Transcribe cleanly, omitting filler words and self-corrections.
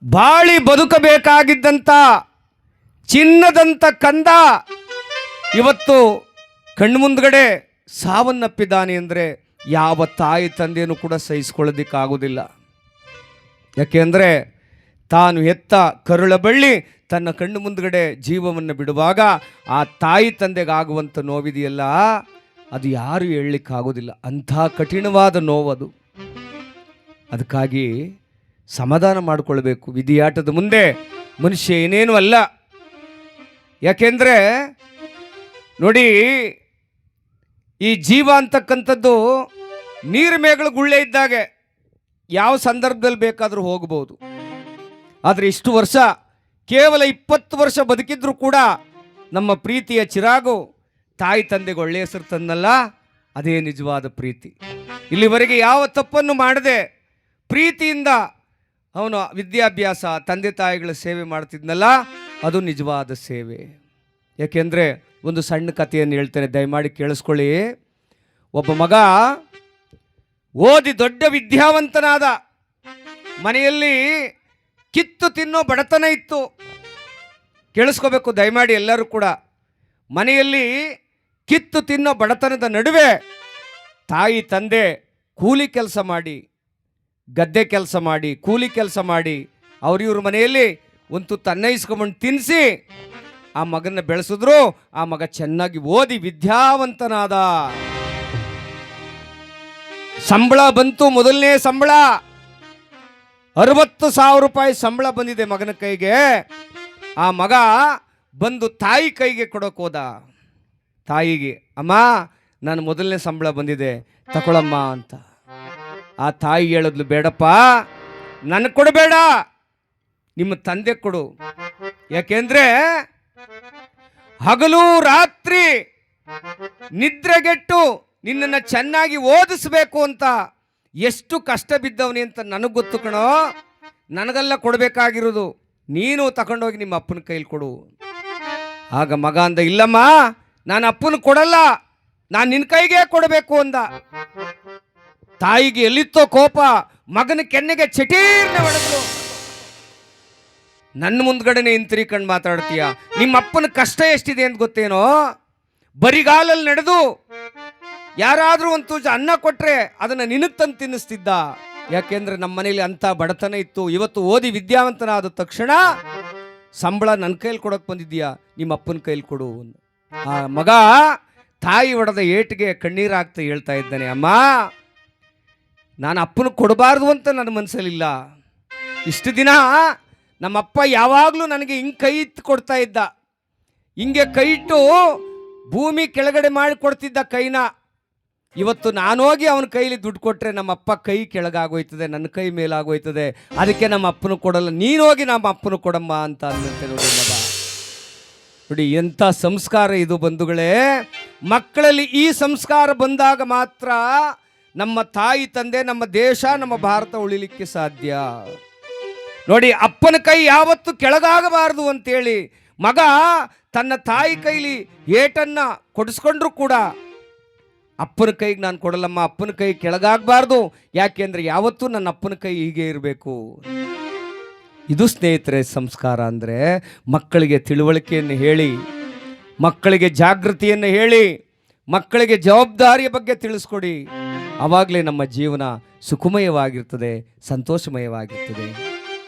ಬಾಳಿ ಬದುಕಬೇಕಾಗಿದ್ದಂಥ ಚಿನ್ನದಂಥ ಕಂದ ಇವತ್ತು ಕಣ್ಮುಂದ್ಗಡೆ ಸಾವನ್ನಪ್ಪಿದ್ದಾನೆ ಅಂದರೆ ಯಾವ ತಾಯಿ ತಂದೆಯೂ ಕೂಡ ಸಹಿಸ್ಕೊಳ್ಳೋದಕ್ಕಾಗೋದಿಲ್ಲ. ಯಾಕೆಂದರೆ ತಾನು ಹೆತ್ತ ಕರುಳ ಬಳ್ಳಿ ತನ್ನ ಕಣ್ಣು ಮುಂದ್ಗಡೆ ಜೀವವನ್ನು ಬಿಡುವಾಗ ಆ ತಾಯಿ ತಂದೆಗಾಗುವಂಥ ನೋವಿದೆಯಲ್ಲ, ಅದು ಯಾರು ಹೇಳಲಿಕ್ಕಾಗೋದಿಲ್ಲ. ಅಂಥ ಕಠಿಣವಾದ ನೋವದು. ಅದಕ್ಕಾಗಿ ಸಮಾಧಾನ ಮಾಡಿಕೊಳ್ಬೇಕು. ವಿಧಿಯಾಟದ ಮುಂದೆ ಮನುಷ್ಯ ಏನೇನೂ ಅಲ್ಲ. ಯಾಕೆಂದರೆ ನೋಡಿ, ಈ ಜೀವ ಅಂತಕ್ಕಂಥದ್ದು ನೀರು ಮೇಗಳು ಗುಳ್ಳೆ ಇದ್ದಾಗೆ ಯಾವ ಸಂದರ್ಭದಲ್ಲಿ ಬೇಕಾದರೂ ಹೋಗ್ಬೋದು. ಆದರೆ ಇಷ್ಟು ವರ್ಷ ಕೇವಲ 20 ವರ್ಷ ಬದುಕಿದ್ರೂ ಕೂಡ ನಮ್ಮ ಪ್ರೀತಿಯ ಚಿರಾಗು ತಾಯಿ ತಂದೆಗೆ ಒಳ್ಳೆಯ ಹೆಸರು ತಂದಲ್ಲ, ಅದೇ ನಿಜವಾದ ಪ್ರೀತಿ. ಇಲ್ಲಿವರೆಗೆ ಯಾವ ತಪ್ಪನ್ನು ಮಾಡದೆ ಪ್ರೀತಿಯಿಂದ ಅವನು ವಿದ್ಯಾಭ್ಯಾಸ ತಂದೆ ತಾಯಿಗಳ ಸೇವೆ ಮಾಡ್ತಿದ್ನಲ್ಲ, ಅದು ನಿಜವಾದ ಸೇವೆ. ಯಾಕೆಂದರೆ ಒಂದು ಸಣ್ಣ ಕಥೆಯನ್ನು ಹೇಳ್ತೇನೆ, ದಯಮಾಡಿ ಕೇಳಿಸ್ಕೊಳ್ಳಿ. ಒಬ್ಬ ಮಗ ಓದಿ ದೊಡ್ಡ ವಿದ್ಯಾವಂತನಾದ. ಮನೆಯಲ್ಲಿ ಕಿತ್ತು ತಿನ್ನೋ ಬಡತನ ಇತ್ತು. ಕೇಳಿಸ್ಕೋಬೇಕು ದಯಮಾಡಿ ಎಲ್ಲರೂ ಕೂಡ. ಮನೆಯಲ್ಲಿ ಕಿತ್ತು ತಿನ್ನೋ ಬಡತನದ ನಡುವೆ ತಾಯಿ ತಂದೆ ಕೂಲಿ ಕೆಲಸ ಮಾಡಿ, ಗದ್ದೆ ಕೆಲಸ ಮಾಡಿ, ಕೂಲಿ ಕೆಲಸ ಮಾಡಿ ಅವ್ರಿವ್ರ ಮನೆಯಲ್ಲಿ ಒಂದು ತನ್ನೈಸ್ಕೊಂಬಂಡು ತಿನ್ನಿಸಿ ಆ ಮಗನ ಬೆಳೆಸಿದ್ರು. ಆ ಮಗ ಚೆನ್ನಾಗಿ ಓದಿ ವಿದ್ಯಾವಂತನಾದ. ಸಂಬಳ ಬಂತು, ಮೊದಲನೇ ಸಂಬಳ 60,000 ರೂಪಾಯಿ ಸಂಬಳ ಬಂದಿದೆ ಮಗನ ಕೈಗೆ. ಆ ಮಗ ಬಂದು ತಾಯಿ ಕೈಗೆ ಕೊಡೋಕೆ ಹೋದ. ತಾಯಿಗೆ, ಅಮ್ಮ ನಾನು ಮೊದಲನೇ ಸಂಬಳ ಬಂದಿದೆ ತಗೊಳಮ್ಮ ಅಂತ. ಆ ತಾಯಿ ಹೇಳಿದ್ಲು, ಬೇಡಪ್ಪ, ನನಗೆ ಕೊಡಬೇಡ, ನಿಮ್ಮ ತಂದೆ ಕೊಡು. ಯಾಕೆಂದ್ರೆ ಹಗಲು ರಾತ್ರಿ ನಿದ್ರೆಗೆಟ್ಟು ನಿನ್ನನ್ನು ಚೆನ್ನಾಗಿ ಓದಿಸ್ಬೇಕು ಅಂತ ಎಷ್ಟು ಕಷ್ಟ ಬಿದ್ದವನಿ ಅಂತ ನನಗೆ ಗೊತ್ತು ಕಣೋ. ನನಗೆಲ್ಲ ಕೊಡಬೇಕಾಗಿರೋದು, ನೀನು ತಗೊಂಡೋಗಿ ನಿಮ್ಮ ಅಪ್ಪನ ಕೈಲಿ ಕೊಡು. ಆಗ ಮಗ ಅಂದ, ಇಲ್ಲಮ್ಮ, ನಾನು ಅಪ್ಪನ ಕೊಡಲ್ಲ, ನಾನು ನಿನ್ನ ಕೈಗೆ ಕೊಡಬೇಕು ಅಂದ. ತಾಯಿಗೆ ಎಲ್ಲಿತ್ತೋ ಕೋಪ, ಮಗನ ಕೆನ್ನೆಗೆ ಚಟೀರ್ನೆ ಹೊಡೆದ್ರು. ನನ್ನ ಮುಂದ್ಗಡೆನೆ ಹಿಂತಿರಿಕೊಂಡು ಮಾತಾಡ್ತೀಯ, ನಿಮ್ಮ ಅಪ್ಪನ ಕಷ್ಟ ಎಷ್ಟಿದೆ ಅಂತ ಗೊತ್ತೇನೋ. ಬರಿಗಾಲಲ್ಲಿ ನಡೆದು ಯಾರಾದರೂ ಒಂದು ತುಜ ಅನ್ನ ಕೊಟ್ರೆ ಅದನ್ನು ನಿನಗೆ ತಂದು ತಿನ್ನಿಸ್ತಿದ್ದ. ಯಾಕೆಂದ್ರೆ ನಮ್ಮ ಮನೇಲಿ ಅಂಥ ಬಡತನ ಇತ್ತು. ಇವತ್ತು ಓದಿ ವಿದ್ಯಾವಂತನಾದ ತಕ್ಷಣ ಸಂಬಳ ನನ್ನ ಕೈಲಿ ಕೊಡೋಕೆ ಬಂದಿದ್ದೀಯಾ, ನಿಮ್ಮ ಅಪ್ಪನ ಕೈಲಿ ಕೊಡು. ಆ ಮಗ ತಾಯಿ ಹೊಡೆದ ಏಟಿಗೆ ಕಣ್ಣೀರಾಗ್ತಾ ಹೇಳ್ತಾ ಇದ್ದಾನೆ, ಅಮ್ಮ ನಾನು ಅಪ್ಪನ ಕೊಡಬಾರ್ದು ಅಂತ ನನ್ನ ಮನಸ್ಸಲ್ಲಿಲ್ಲ. ಇಷ್ಟು ದಿನ ನಮ್ಮಪ್ಪ ಯಾವಾಗಲೂ ನನಗೆ ಹಿಂಗೆ ಕೈ ಇತ್ತು ಕೊಡ್ತಾ ಇದ್ದ. ಹಿಂಗೆ ಕೈ ಇಟ್ಟು ಭೂಮಿ ಕೆಳಗಡೆ ಮಾಡಿ ಕೊಡ್ತಿದ್ದ ಕೈನ. ಇವತ್ತು ನಾನೋಗಿ ಅವನ ಕೈಲಿ ದುಡ್ಡು ಕೊಟ್ಟರೆ ನಮ್ಮಪ್ಪ ಕೈ ಕೆಳಗಾಗೋಯ್ತದೆ, ನನ್ನ ಕೈ ಮೇಲಾಗೋಯ್ತದೆ. ಅದಕ್ಕೆ ನಮ್ಮ ಅಪ್ಪನ ಕೊಡಲ್ಲ, ನೀನೋಗಿ ನಮ್ಮ ಅಪ್ಪನ ಕೊಡಮ್ಮ ಅಂತ ಅನ್ನಂತೆ ನೋಡಿ ಮಗ. ನೋಡಿ ಎಂಥ ಸಂಸ್ಕಾರ ಇದು ಬಂಧುಗಳೇ. ಮಕ್ಕಳಲ್ಲಿ ಈ ಸಂಸ್ಕಾರ ಬಂದಾಗ ಮಾತ್ರ ನಮ್ಮ ತಾಯಿ ತಂದೆ, ನಮ್ಮ ದೇಶ, ನಮ್ಮ ಭಾರತ ಉಳಿಲಿಕ್ಕೆ ಸಾಧ್ಯ. ನೋಡಿ, ಅಪ್ಪನ ಕೈ ಯಾವತ್ತು ಕೆಳಗಾಗಬಾರದು ಅಂತೇಳಿ ಮಗ ತನ್ನ ತಾಯಿ ಕೈಲಿ ಏಟನ್ನ ಕೊಡಿಸ್ಕೊಂಡ್ರು ಕೂಡ ಅಪ್ಪನ ಕೈಗೆ ನಾನು ಕೊಡಲ್ಲಮ್ಮ, ಅಪ್ಪನ ಕೈ ಕೆಳಗಾಗಬಾರ್ದು. ಯಾಕೆಂದ್ರೆ ಯಾವತ್ತೂ ನನ್ನ ಅಪ್ಪನ ಕೈ ಹೀಗೆ ಇರಬೇಕು. ಇದು ಸ್ನೇಹಿತರೆ ಸಂಸ್ಕಾರ ಅಂದರೆ. ಮಕ್ಕಳಿಗೆ ತಿಳುವಳಿಕೆಯನ್ನು ಹೇಳಿ, ಮಕ್ಕಳಿಗೆ ಜಾಗೃತಿಯನ್ನು ಹೇಳಿ, ಮಕ್ಕಳಿಗೆ ಜವಾಬ್ದಾರಿಯ ಬಗ್ಗೆ ತಿಳಿಸ್ಕೊಡಿ. ಆವಾಗಲೇ ನಮ್ಮ ಜೀವನ ಸುಖಮಯವಾಗಿರ್ತದೆ, ಸಂತೋಷಮಯವಾಗಿರ್ತದೆ.